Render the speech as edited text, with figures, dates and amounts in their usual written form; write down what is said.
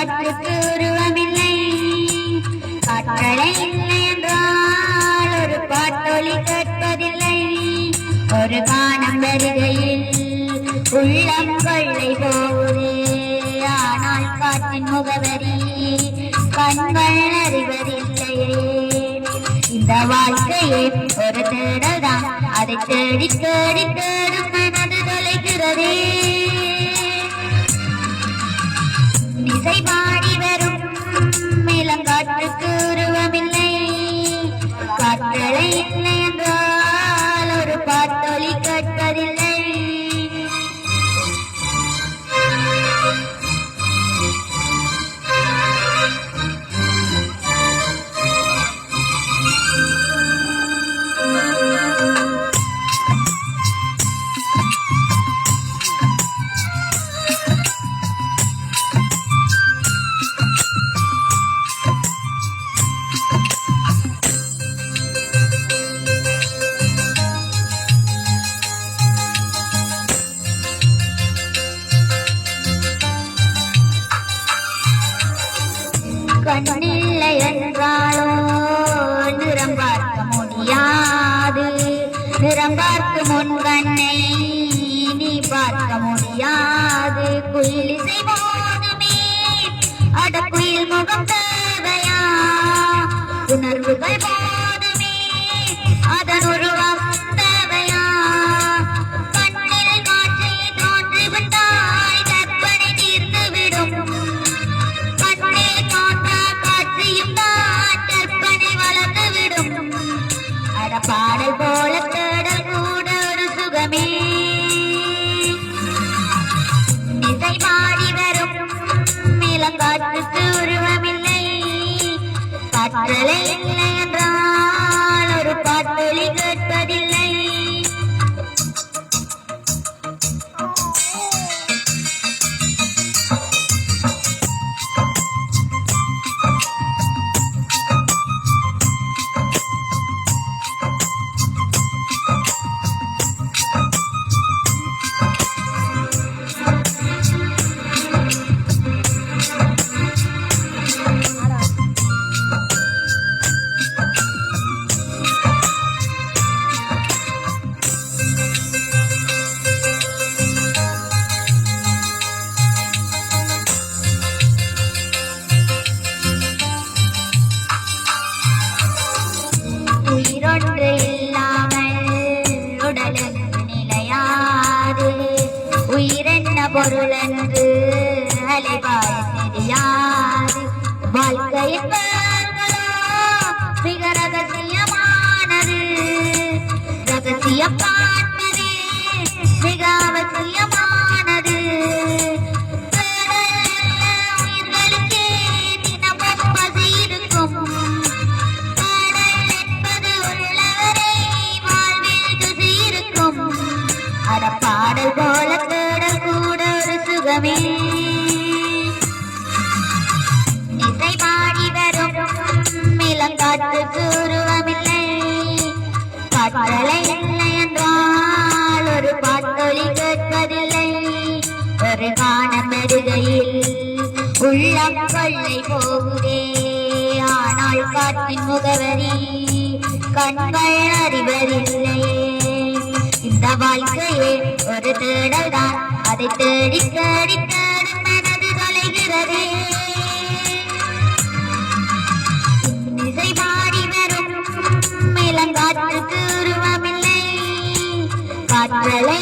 காற்றுக்கு உருவமில்லை, காற்றலை இல்லை என்றால் ஒரு பாட்டொலி கேட்பதில்லை. ஒரு கானம் வருகையில் உள்ளம் கொள்ளை போகுதே, ஆனால் காற்றின் முகவரி கண்கள் அறிவதில்லையே. இந்த வாழ்க்கையே ஒரு தேடல் தான், அதை தேடி தேடி தேடும் மனது தொலைகிறதே. இசை பாடி வரும் இளங்காற்றுக்கு உருவமில்லை, காற்றலை இல்லை என்றால் ஒரு பாட்டொலி கேட்பதில்லை. கண்ணில்லை என்றாலோ நிறம் பார்க்க முடியாது, நிறம் பார்க்கும் முன் கண்ணை நீ பார்க்க முடியாது. குயிலிசை போதுமே அட குயில் முகம் தேவையா, உணர்வுகள் போதுமே அதன் உருவம் தேவையா. கண்ணில் காட்சி தோன்றிவிட்டாய் கற்பனை தீர்ந்துவிடும், பாடல் போல தேடல் கூட ஒரு சுகமே. இசை பாடி வரும் இளங்காற்றுக்கு உருவமில்லை, காற்றலை இல்லை என்றால் ஒரு பாட்டொலி கேட்பதில்லை. உயிரொன்று இல்லாமல் உடலுக்கு நிலையாது, உயிரென்ன பொருள் என்று அலைபாய தெரியாது. வாழ்க்கையின் மிக ரகசியமானது, ரகசியம் பார்ப்பதே மிக அவசியமானது. உயிர்களுக்கே தினமும் பசி இருக்கும், பாடல் போல தேடல் கூட ஒரு சுகமே. இசை பாடி வரும் இளங்காற்றுக்கு உருவமில்லை, காற்றலை இல்லை என்றால் ஒரு பாட்டொலி கேட்பதில்லை. ஒரு கானம் வருகையில் உள்ளம் கொள்ளை போகுதே, ஆனால் காற்றின் முகவரி கண்கள் அறிவதில்லையே. இந்த வாழ்க்கையே ஒரு தேடல் தான், அதை தேடி தேடி தேடும் மனது தொலைகிறதே. இசை பாடி வரும் இளங்காற்றுக்கு உருவமில்லை, காற்றலை